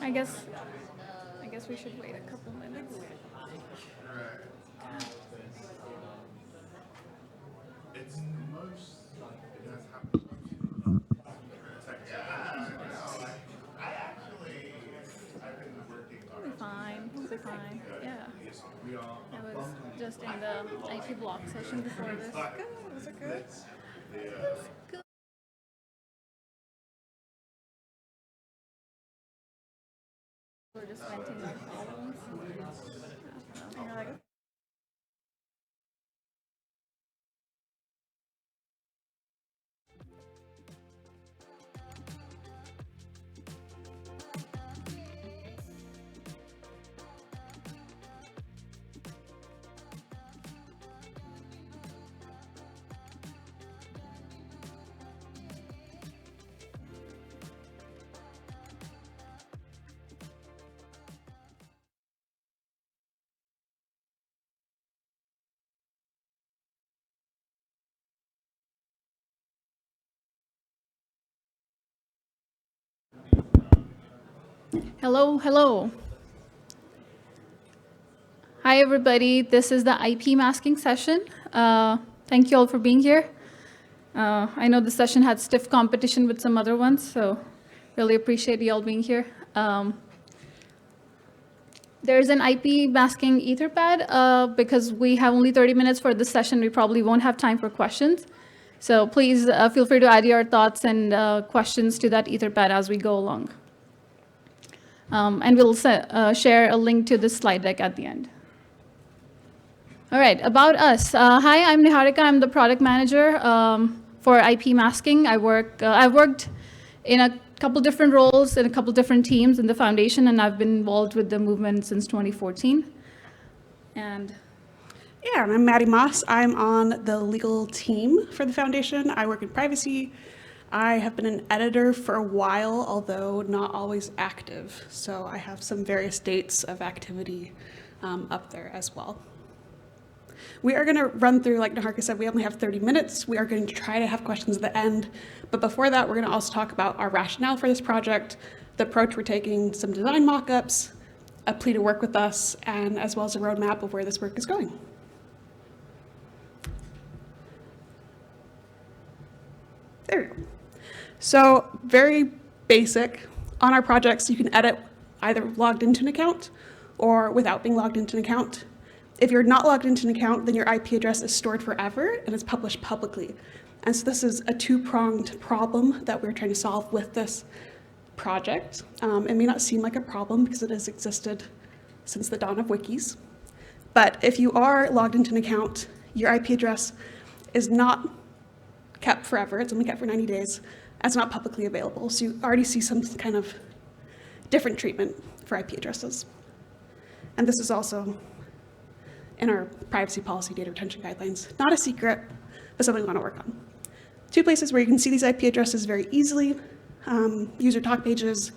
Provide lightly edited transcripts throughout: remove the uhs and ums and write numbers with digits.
I guess we should wait a couple minutes. We'll be fine. We'll be fine. Yeah. I was just in the IT block session before this. Good. Was it good? Good. We're just venting our problems. And you're like, hello, hello. Hi, everybody. This is the IP masking session. Thank you all for being here. I know the session had stiff competition with some other ones, so really appreciate you all being here. There's an IP masking Etherpad. Because we have only 30 minutes for this session, we probably won't have time for questions. So please feel free to add your thoughts and questions to that Etherpad as we go along. And we'll share a link to this slide deck at the end. All right, about us. Hi, I'm Niharika. I'm the product manager for IP masking. I've worked in a couple different roles in a couple different teams in the foundation, and I've been involved with the movement since 2014. And yeah, I'm Maddie Moss. I'm on the legal team for the foundation. I work in privacy. I have been an editor for a while, although not always active. So I have some various dates of activity up there as well. We are going to run through, like Niharika said, we only have 30 minutes. We are going to try to have questions at the end. But before that, we're going to also talk about our rationale for this project, the approach we're taking, some design mock-ups, a plea to work with us, and as well as a roadmap of where this work is going. There we go. So very basic. On our projects, you can edit either logged into an account or without being logged into an account. If you're not logged into an account, then your IP address is stored forever and it's published publicly. And so this is a two-pronged problem that we're trying to solve with this project. It may not seem like a problem because it has existed since the dawn of wikis. But if you are logged into an account, your IP address is not kept forever. It's only kept for 90 days. It's not publicly available. So you already see some kind of different treatment for IP addresses. And this is also in our privacy policy data retention guidelines. Not a secret, but something we want to work on. Two places where you can see these IP addresses very easily, user talk pages,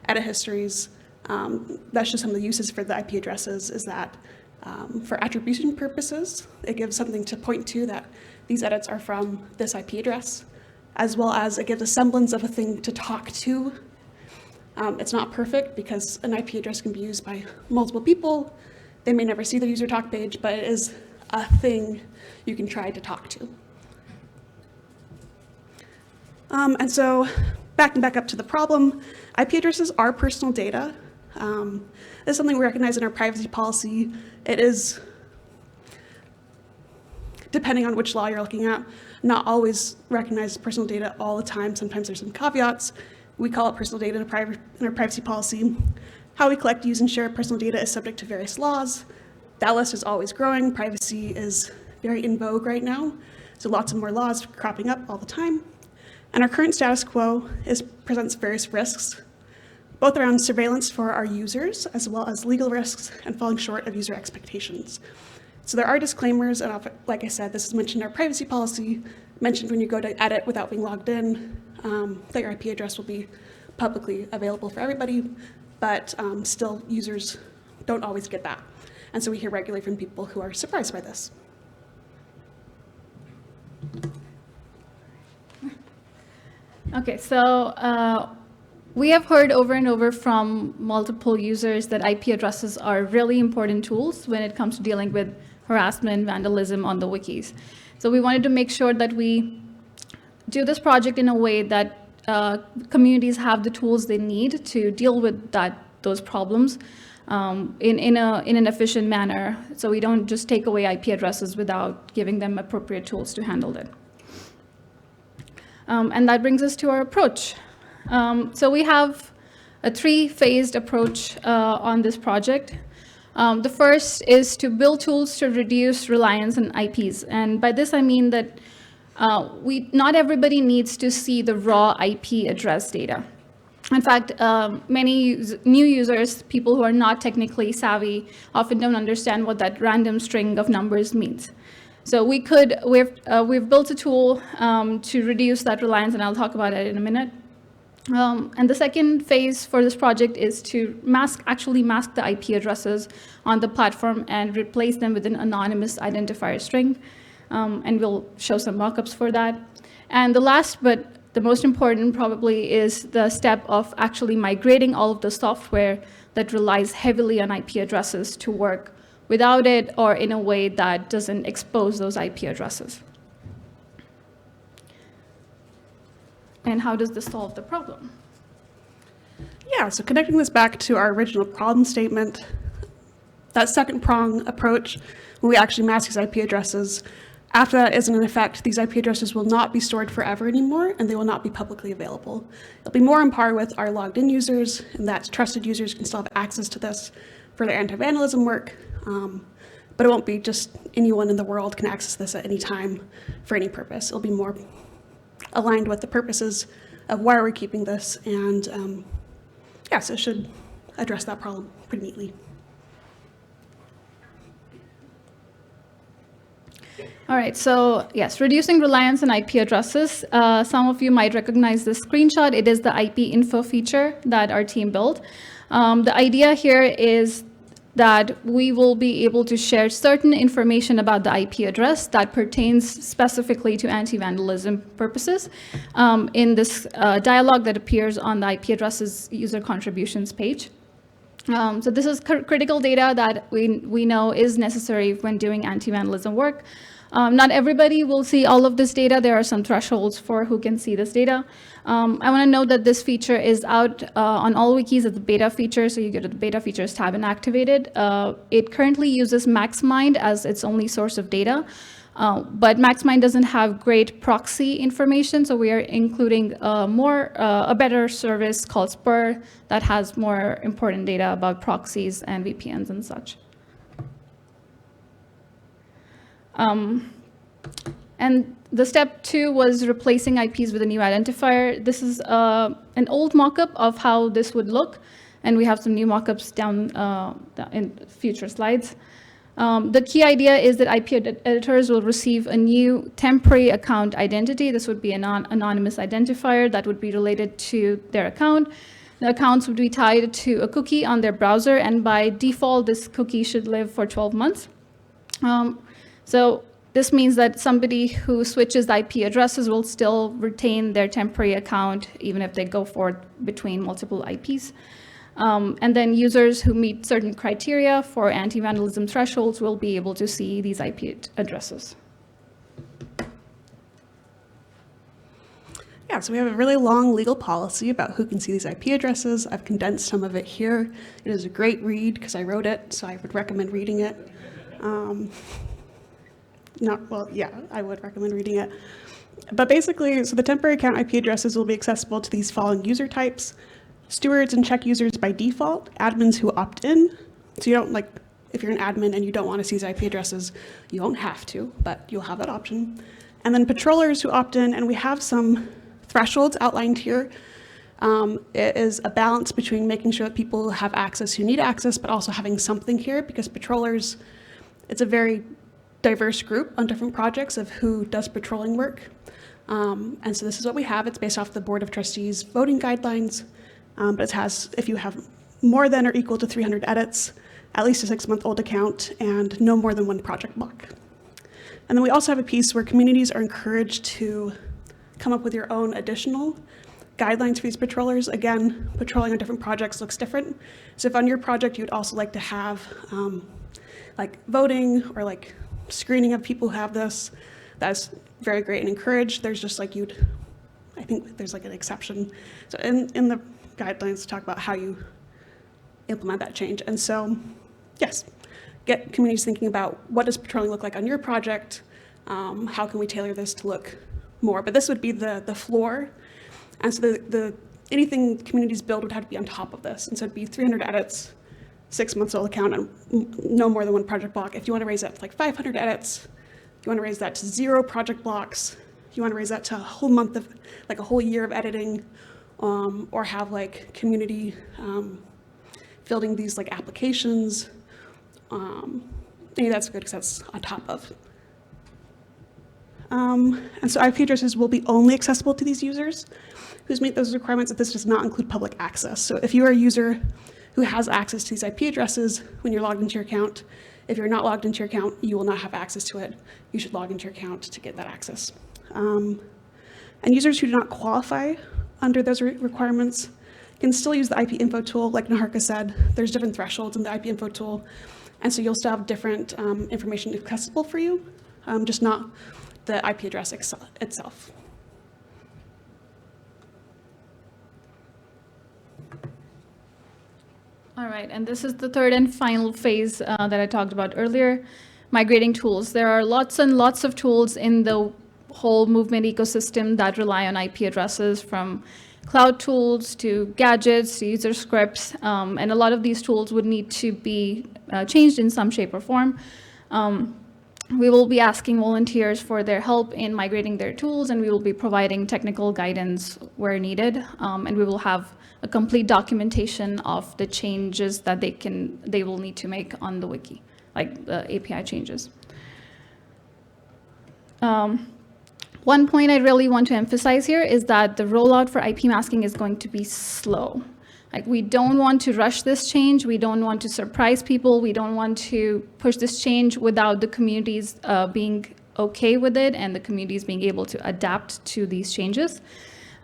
edit histories. That's just some of the uses for the IP addresses is that for attribution purposes, it gives something to point to that these edits are from this IP address, as well as it gives a semblance of a thing to talk to. It's not perfect because an IP address can be used by multiple people. They may never see the user talk page, but it is a thing you can try to talk to. And so backing back up to the problem, IP addresses are personal data. This is something we recognize in our privacy policy. It is, depending on which law you're looking at, not always recognized as personal data all the time. Sometimes there's some caveats. We call it personal data in our privacy policy. How we collect, use, and share personal data is subject to various laws. That list is always growing. Privacy is very in vogue right now, so lots of more laws cropping up all the time. And our current status quo presents various risks, both around surveillance for our users, as well as legal risks and falling short of user expectations. So there are disclaimers, and like I said, this is mentioned in our privacy policy, mentioned when you go to edit without being logged in, that your IP address will be publicly available for everybody. but still users don't always get that. And so we hear regularly from people who are surprised by this. Okay, so we have heard over and over from multiple users that IP addresses are really important tools when it comes to dealing with harassment, vandalism on the wikis. So we wanted to make sure that we do this project in a way that communities have the tools they need to deal with those problems in an efficient manner, so we don't just take away IP addresses without giving them appropriate tools to handle it. And that brings us to our approach. So we have a three-phased approach on this project. The first is to build tools to reduce reliance on IPs. And by this, I mean that not everybody needs to see the raw IP address data. In fact, many new users, people who are not technically savvy, often don't understand what that random string of numbers means. So we've built a tool to reduce that reliance, and I'll talk about it in a minute. And the second phase for this project is to actually mask the IP addresses on the platform and replace them with an anonymous identifier string. And we'll show some mockups for that. And the last, but the most important probably, is the step of actually migrating all of the software that relies heavily on IP addresses to work without it or in a way that doesn't expose those IP addresses. And how does this solve the problem? Yeah, so connecting this back to our original problem statement, that second prong approach, when we actually mask these IP addresses, after that isn't in effect, these IP addresses will not be stored forever anymore, and they will not be publicly available. It'll be more on par with our logged in users, and that trusted users can still have access to this for their anti-vandalism work, but it won't be just anyone in the world can access this at any time for any purpose. It'll be more aligned with the purposes of why are we keeping this, and yeah, so it should address that problem pretty neatly. All right, so yes, reducing reliance on IP addresses. Some of you might recognize this screenshot. It is the IP info feature that our team built. The idea here is that we will be able to share certain information about the IP address that pertains specifically to anti-vandalism purposes in this dialog that appears on the IP addresses user contributions page. So this is critical data that we know is necessary when doing anti-vandalism work. Not everybody will see all of this data. There are some thresholds for who can see this data. I want to note that this feature is out on all wikis as the beta feature, so you go to the beta features tab and activate it. It currently uses MaxMind as its only source of data, but MaxMind doesn't have great proxy information, so we are including a better service called Spur that has more important data about proxies and VPNs and such. And the step 2 was replacing IPs with a new identifier. This is an old mockup of how this would look, and we have some new mockups down in future slides. The key idea is that IP editors will receive a new temporary account identity. This would be an anonymous identifier that would be related to their account. The accounts would be tied to a cookie on their browser, and by default, this cookie should live for 12 months. So this means that somebody who switches IP addresses will still retain their temporary account, even if they go forth between multiple IPs. And then users who meet certain criteria for anti-vandalism thresholds will be able to see these IP addresses. Yeah, so we have a really long legal policy about who can see these IP addresses. I've condensed some of it here. It is a great read because I wrote it, so I would recommend reading it. I would recommend reading it. But basically, so the temporary account IP addresses will be accessible to these following user types: stewards and check users by default, admins who opt in. So you don't, if you're an admin and you don't want to see these IP addresses, you won't have to, but you'll have that option. And then patrollers who opt in, and we have some thresholds outlined here. It is a balance between making sure that people have access who need access, but also having something here, because patrollers, it's a very diverse group on different projects of who does patrolling work. And so this is what we have. It's based off the Board of Trustees voting guidelines, but it has, if you have more than or equal to 300 edits, at least a 6-month-old account, and no more than 1 project block. And then we also have a piece where communities are encouraged to come up with your own additional guidelines for these patrollers. Again, patrolling on different projects looks different. So if on your project you would also like to have like voting or like screening of people who have this, that's very great and encouraged. There's just like I think there's like an exception. So in the guidelines talk about how you implement that change. And so, yes, get communities thinking about what does patrolling look like on your project? How can we tailor this to look more? But this would be the floor. And so the anything communities build would have to be on top of this. And so it'd be 300 edits, 6 months old account, and no more than 1 project block. If you want to raise that to like 500 edits, you want to raise that to 0 project blocks, you want to raise that to a whole month of, like a whole year of editing, or have like community building these like applications. Maybe that's good because that's on top of. And so IP addresses will be only accessible to these users who meet those requirements, if this does not include public access. So if you are a user who has access to these IP addresses when you're logged into your account, if you're not logged into your account, you will not have access to it. You should log into your account to get that access. And users who do not qualify under those requirements can still use the IP info tool. Like Niharika said, there's different thresholds in the IP info tool. And so you'll still have different information accessible for you, just not the IP address itself. All right, and this is the third and final phase that I talked about earlier, migrating tools. There are lots and lots of tools in the whole movement ecosystem that rely on IP addresses, from cloud tools to gadgets to user scripts, and a lot of these tools would need to be changed in some shape or form. We will be asking volunteers for their help in migrating their tools, and we will be providing technical guidance where needed, and we will have a complete documentation of the changes that they will need to make on the wiki, like the API changes. One point I really want to emphasize here is that the rollout for IP masking is going to be slow. Like, we don't want to rush this change. We don't want to surprise people. We don't want to push this change without the communities being okay with it and the communities being able to adapt to these changes.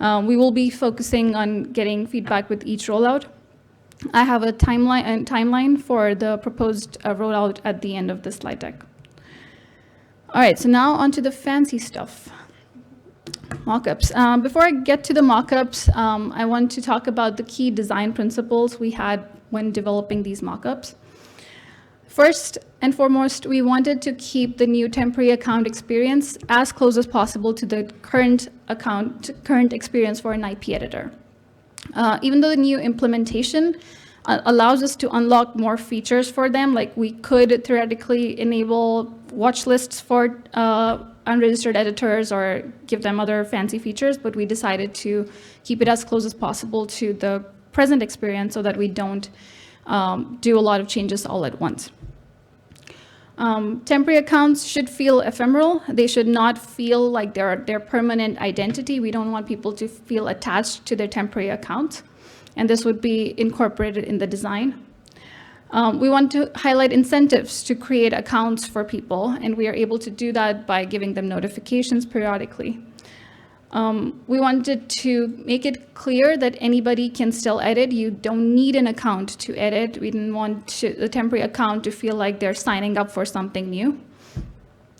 We will be focusing on getting feedback with each rollout. I have a timeline for the proposed rollout at the end of the slide deck. All right, so now onto the fancy stuff. Mockups. Before I get to the mockups, I want to talk about the key design principles we had when developing these mockups. First and foremost, we wanted to keep the new temporary account experience as close as possible to the current experience for an IP editor. Even though the new implementation allows us to unlock more features for them, like we could theoretically enable watch lists for unregistered editors or give them other fancy features, but we decided to keep it as close as possible to the present experience so that we don't do a lot of changes all at once. Temporary accounts should feel ephemeral. They should not feel like they're their permanent identity. We don't want people to feel attached to their temporary account, and this would be incorporated in the design. We want to highlight incentives to create accounts for people, and we are able to do that by giving them notifications periodically. We wanted to make it clear that anybody can still edit. You don't need an account to edit. We didn't want the temporary account to feel like they're signing up for something new.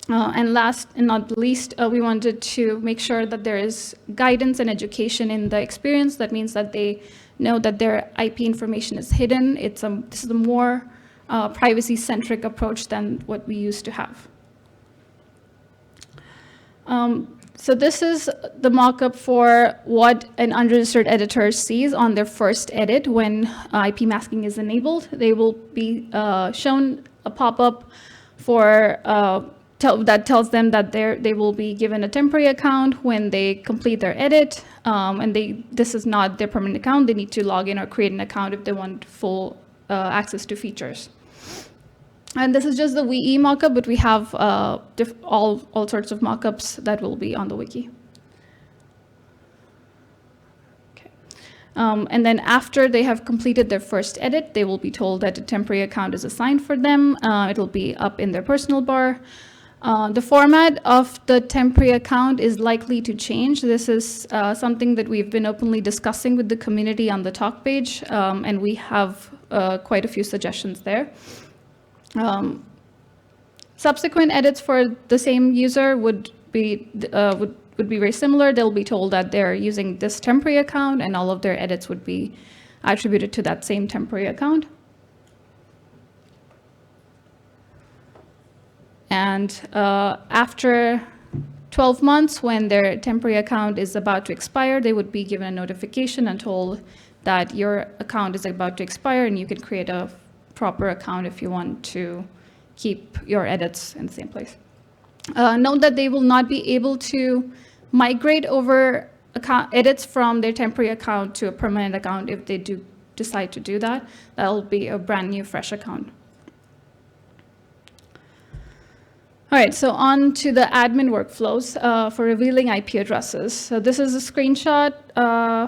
And last and not least, we wanted to make sure that there is guidance and education in the experience. That means that they know that their IP information is hidden. This is a more privacy-centric approach than what we used to have. So this is the mock-up for what an unregistered editor sees on their first edit when IP masking is enabled. They will be shown a pop-up for that tells them that they will be given a temporary account when they complete their edit, and this is not their permanent account. They need to log in or create an account if they want full access to features. And this is just the WE mockup, but we have all sorts of mockups that will be on the wiki. Okay. And then after they have completed their first edit, they will be told that a temporary account is assigned for them. It'll be up in their personal bar. The format of the temporary account is likely to change. This is something that we've been openly discussing with the community on the talk page, and we have quite a few suggestions there. Subsequent edits for the same user would be very similar. They'll be told that they're using this temporary account, and all of their edits would be attributed to that same temporary account. And after 12 months, when their temporary account is about to expire, they would be given a notification and told that your account is about to expire, and you can create a proper account if you want to keep your edits in the same place. Note that they will not be able to migrate over edits from their temporary account to a permanent account if they do decide to do that. That'll be a brand new, fresh account. All right, so on to the admin workflows for revealing IP addresses. So this is a screenshot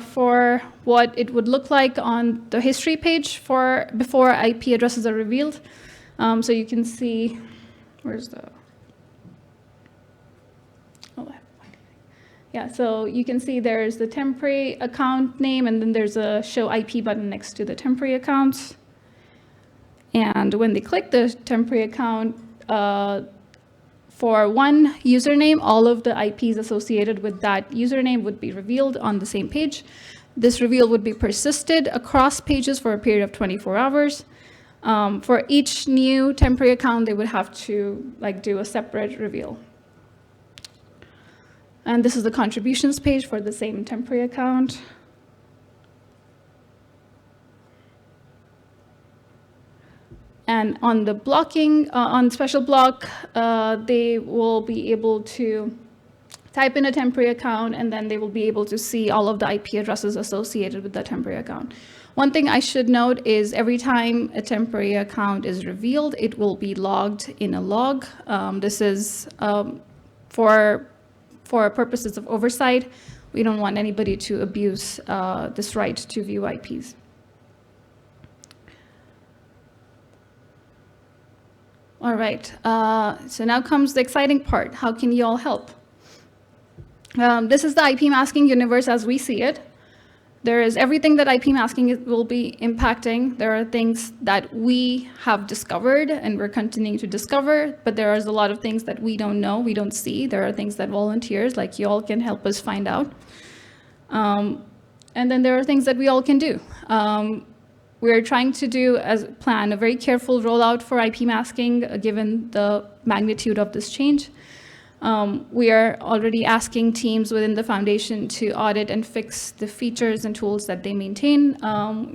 for what it would look like on the history page for before IP addresses are revealed. So you can see, where's the, oh, yeah, so you can see there's the temporary account name, and then there's a show IP button next to the temporary accounts. And when they click the temporary account, for one username, all of the IPs associated with that username would be revealed on the same page. This reveal would be persisted across pages for a period of 24 hours. For each new temporary account, they would have to do a separate reveal. And this is the contributions page for the same temporary account. And on the blocking, on special block, they will be able to type in a temporary account, and then they will be able to see all of the IP addresses associated with that temporary account. One thing I should note is every time a temporary account is revealed, it will be logged in a log. This is for purposes of oversight. We don't want anybody to abuse this right to view IPs. All right, so now comes the exciting part. How can you all help? This is the IP masking universe as we see it. There is everything that IP masking will be impacting. There are things that we have discovered and we're continuing to discover, but there is a lot of things that we don't know, we don't see. There are things that volunteers like you all can help us find out. And then there are things that we all can do. We're trying to do, as planned, a very careful rollout for IP masking, given the magnitude of this change. We are already asking teams within the foundation to audit and fix the features and tools that they maintain.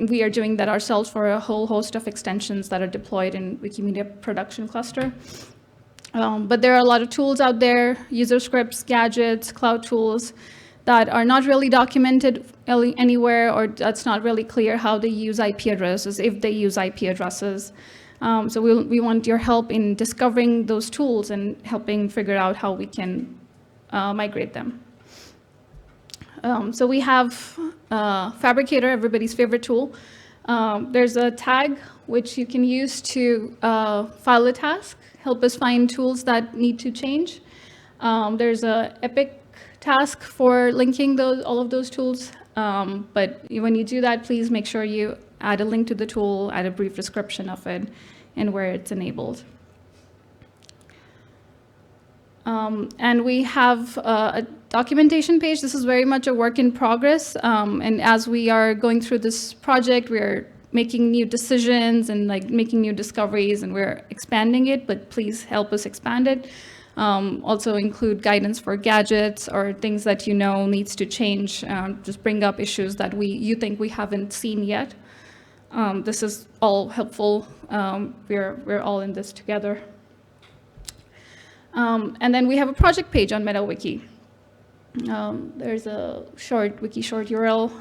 We are doing that ourselves for a whole host of extensions that are deployed in Wikimedia production cluster. But there are a lot of tools out there, user scripts, gadgets, cloud tools, that are not really documented anywhere, or that's not really clear how they use IP addresses, if they use IP addresses. So we want your help in discovering those tools and helping figure out how we can migrate them. So we have Fabricator, everybody's favorite tool. There's a tag which you can use to file a task, help us find tools that need to change. There's a Epic task for linking all of those tools. But when you do that, please make sure you add a link to the tool, add a brief description of it, and where it's enabled. And we have a documentation page. This is very much a work in progress. And as we are going through this project, we're making new decisions and making new discoveries, and we're expanding it, but please help us expand it. Also include guidance for gadgets or things that you know needs to change. Just bring up issues that you think we haven't seen yet. This is all helpful. We're all in this together. And then we have a project page on MetaWiki. There's a wiki short URL.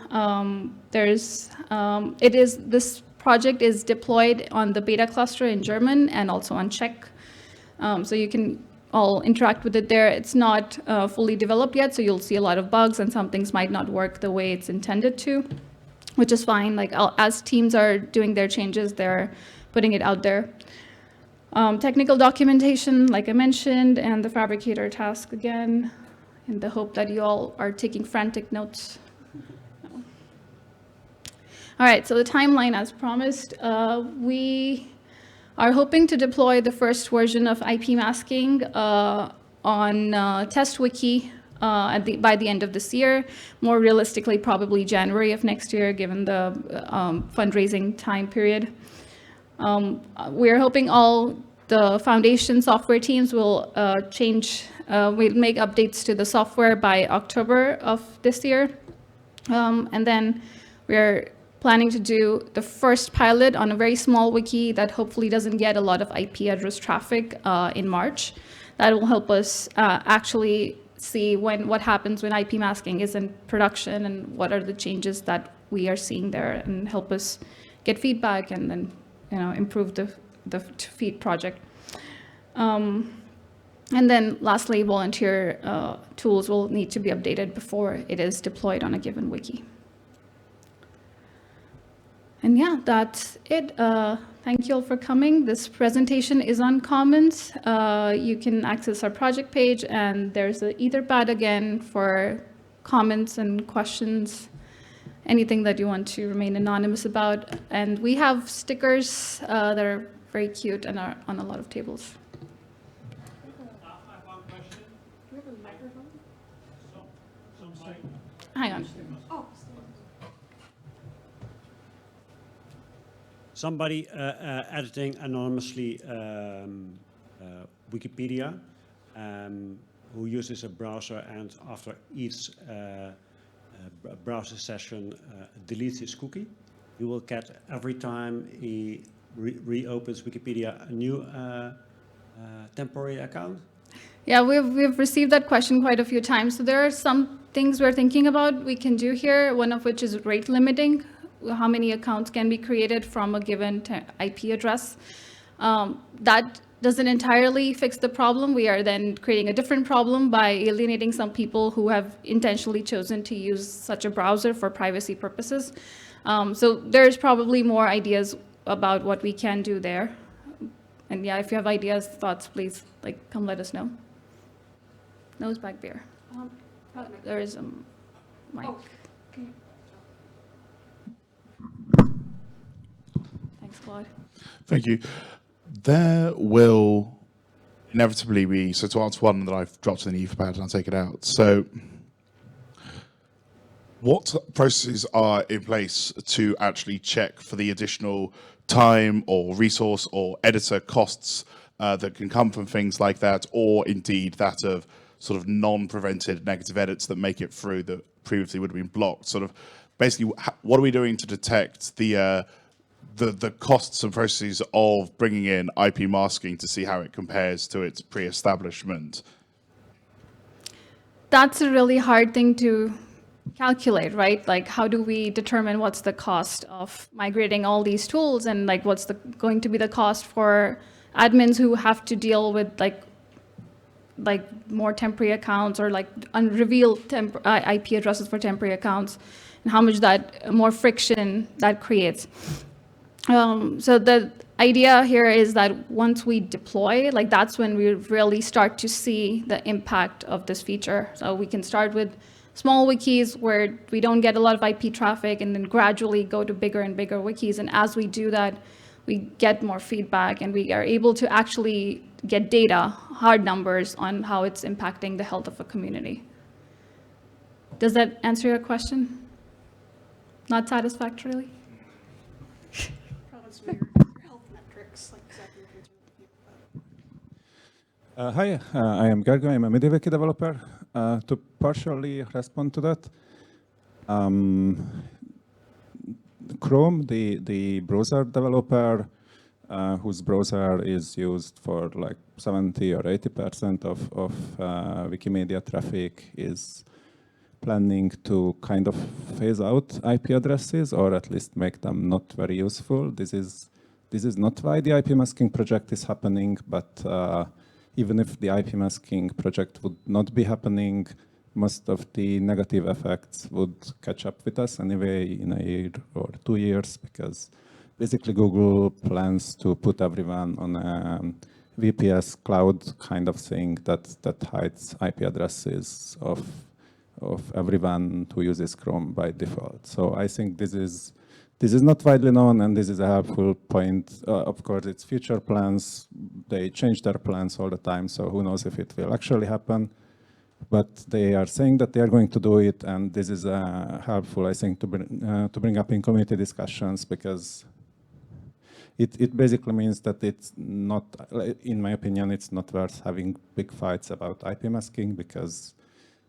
This project is deployed on the beta cluster in German and also on Czech. So you can all interact with it there. It's not fully developed yet, so you'll see a lot of bugs and some things might not work the way it's intended to. which is fine. Like as teams are doing their changes, they're putting it out there. Technical documentation, like I mentioned, and the fabricator task again, in the hope that you all are taking frantic notes. All right, so the timeline as promised, we are hoping to deploy the first version of IP masking on TestWiki by the end of this year, more realistically, probably January of next year, given the fundraising time period. We're hoping all the foundation software teams will we'll make updates to the software by October of this year. And then we're planning to do the first pilot on a very small wiki that hopefully doesn't get a lot of IP address traffic in March. That will help us actually see what happens when IP masking is in production and what are the changes that we are seeing there, and help us get feedback and then improve the feed project. And then lastly, volunteer tools will need to be updated before it is deployed on a given wiki. And yeah, that's it. Thank you all for coming. This presentation is on Commons. You can access our project page, and there's an Etherpad again for comments and questions, anything that you want to remain anonymous about. And we have stickers that are very cute and are on a lot of tables. I have one question. Do we have a microphone? Hang on. Oh. Somebody editing anonymously Wikipedia who uses a browser, and after each browser session deletes his cookie, he will get, every time he reopens Wikipedia, a new temporary account? Yeah, we've received that question quite a few times. So there are some things we're thinking about we can do here, one of which is rate limiting. How many accounts can be created from a given IP address. That doesn't entirely fix the problem. We are then creating a different problem by alienating some people who have intentionally chosen to use such a browser for privacy purposes. So there's probably more ideas about what we can do there. And yeah, if you have ideas, thoughts, please come let us know. Nose back there. There is a mic. Oh, okay. Thanks, Claude. Thank you. There will inevitably be, so to answer one that I've dropped in the Etherpad and I'll take it out. So what processes are in place to actually check for the additional time or resource or editor costs that can come from things like that, or indeed that of sort of non-prevented negative edits that make it through that previously would have been blocked? Sort of basically, what are we doing to detect the costs and processes of bringing in IP masking to see how it compares to its pre-establishment? That's a really hard thing to calculate, right? Like, how do we determine what's the cost of migrating all these tools, and what's going to be the cost for admins who have to deal with more temporary accounts, or unrevealed IP addresses for temporary accounts, and how much more friction that creates. So the idea here is that once we deploy, that's when we really start to see the impact of this feature. So we can start with small wikis where we don't get a lot of IP traffic, and then gradually go to bigger and bigger wikis. And as we do that, we get more feedback, and we are able to actually get data, hard numbers, on how it's impacting the health of a community. Does that answer your question? Not satisfactorily? Probably some of your health metrics, exactly what you're talking about. Hi, I am Gergo. I'm a MediaWiki developer. To partially respond to that, Chrome, the browser developer, whose browser is used for 70 or 80% of Wikimedia traffic, is planning to kind of phase out IP addresses, or at least make them not very useful. This is not why the IP masking project is happening, but even if the IP masking project would not be happening, most of the negative effects would catch up with us anyway in a year or 2 years, because basically Google plans to put everyone on a VPS cloud kind of thing that hides IP addresses of everyone who uses Chrome by default. So I think this is not widely known, and this is a helpful point. Of course, it's future plans. They change their plans all the time, so who knows if it will actually happen. But they are saying that they are going to do it, and this is helpful, I think, to bring up in community discussions, because it basically means that it's not, in my opinion, it's not worth having big fights about IP masking, because,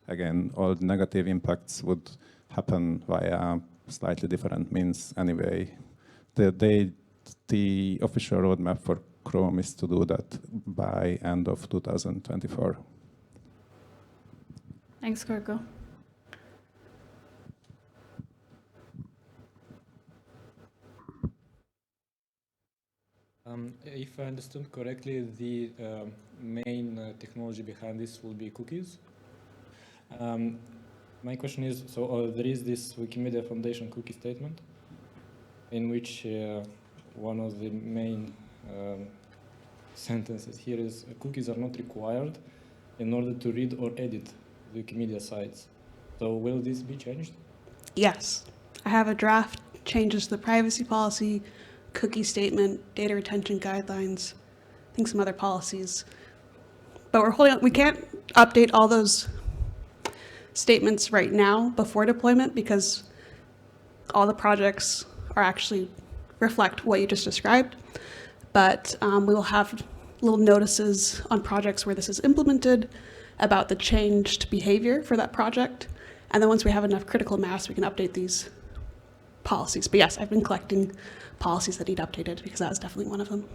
again, all the negative impacts would happen via slightly different means anyway. The official roadmap for Chrome is to do that by end of 2024. Thanks, Kirko. If I understood correctly, the main technology behind this will be cookies. My question is, so there is this Wikimedia Foundation cookie statement in which one of the main sentences here is cookies are not required in order to read or edit Wikimedia sites. So will this be changed? Yes, I have a draft changes to the privacy policy, cookie statement, data retention guidelines, I think some other policies. But we're holding on, we can't update all those statements right now before deployment, because all the projects are actually reflect what you just described. But we will have little notices on projects where this is implemented about the changed behavior for that project. And then once we have enough critical mass, we can update these policies. But yes, I've been collecting policies that need updated, because that is definitely one of them.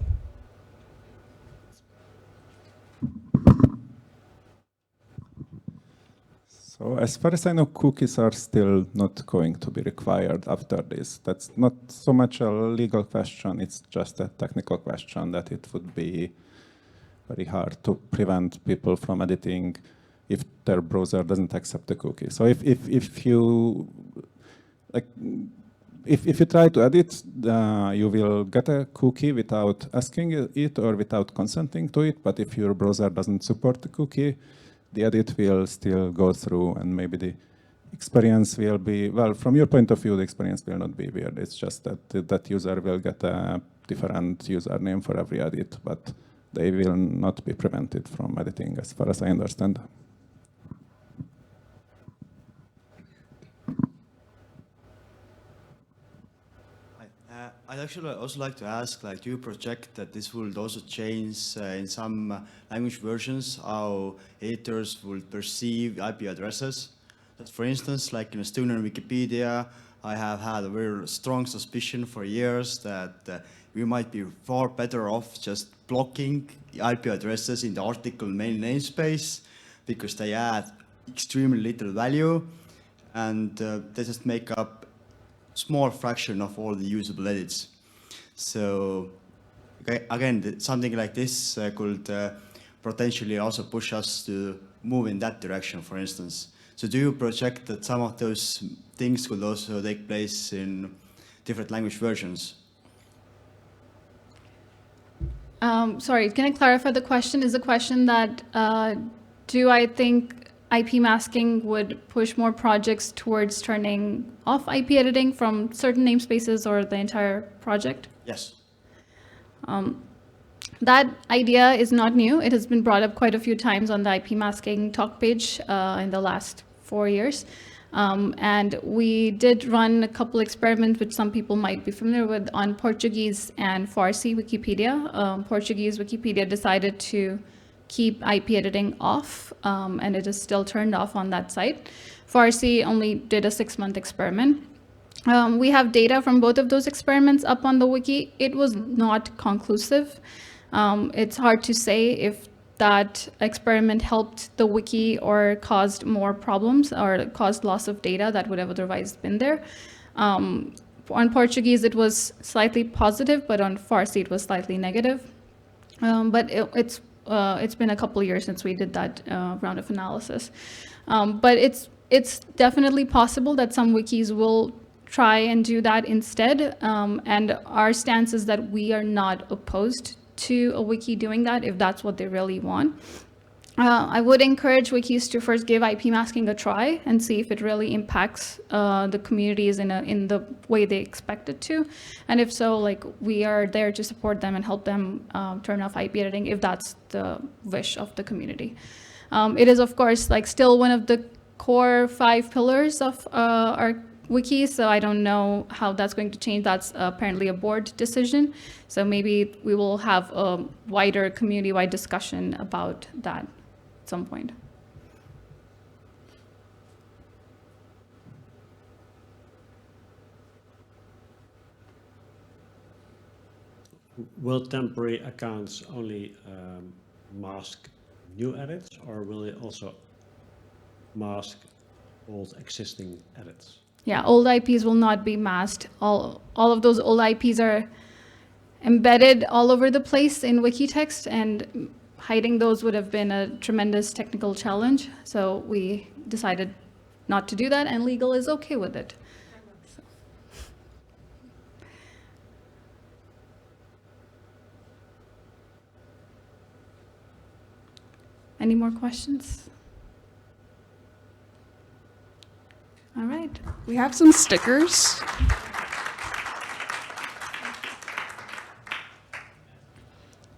So as far as I know, cookies are still not going to be required after this. That's not so much a legal question, it's just a technical question that it would be very hard to prevent people from editing if their browser doesn't accept the cookie. So if you try to edit, you will get a cookie without asking it or without consenting to it. But if your browser doesn't support the cookie, the edit will still go through, and maybe the experience will be, well, from your point of view, the experience will not be weird. It's just that that user will get a different username for every edit, but they will not be prevented from editing, as far as I understand. I'd actually also like to ask, like, do you project that this will also change in some language versions how editors will perceive IP addresses? That, for instance, like in Estonian Wikipedia, I have had a very strong suspicion for years that we might be far better off just blocking IP addresses in the article main namespace, because they add extremely little value, and they just make up small fraction of all the usable edits. So again, something like this could potentially also push us to move in that direction, for instance. So do you project that some of those things could also take place in different language versions? Sorry, can I clarify the question? Is the question that do I think IP masking would push more projects towards turning off IP editing from certain namespaces or the entire project? Yes. That idea is not new. It has been brought up quite a few times on the IP masking talk page in the last 4 years. And we did run a couple experiments, which some people might be familiar with, on Portuguese and Farsi Wikipedia. Portuguese Wikipedia decided to keep IP editing off, and it is still turned off on that site. Farsi only did a 6-month experiment. We have data from both of those experiments up on the wiki. It was not conclusive. It's hard to say if that experiment helped the wiki or caused more problems or caused loss of data that would have otherwise been there. On Portuguese, it was slightly positive, but on Farsi, it was slightly negative. But it's it's been a couple of years since we did that round of analysis. But it's definitely possible that some wikis will try and do that instead. And our stance is that we are not opposed to a wiki doing that if that's what they really want. I would encourage wikis to first give IP masking a try and see if it really impacts the communities in the way they expect it to. And if so, like, we are there to support them and help them turn off IP editing if that's the wish of the community. It is, of course, like still one of the core 5 pillars of our wiki, so I don't know how that's going to change. That's apparently a board decision. So maybe we will have a wider community-wide discussion about that at some point. Will temporary accounts only mask new edits, or will it also mask old existing edits? Yeah, old IPs will not be masked. All of those old IPs are embedded all over the place in wiki text, and hiding those would have been a tremendous technical challenge. So we decided not to do that, and legal is okay with it. So. Any more questions? All right. We have some stickers.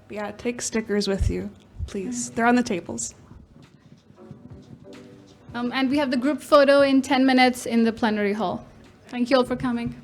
Yeah, take stickers with you, please. They're on the tables. And we have the group photo in 10 minutes in the plenary hall. Thank you all for coming.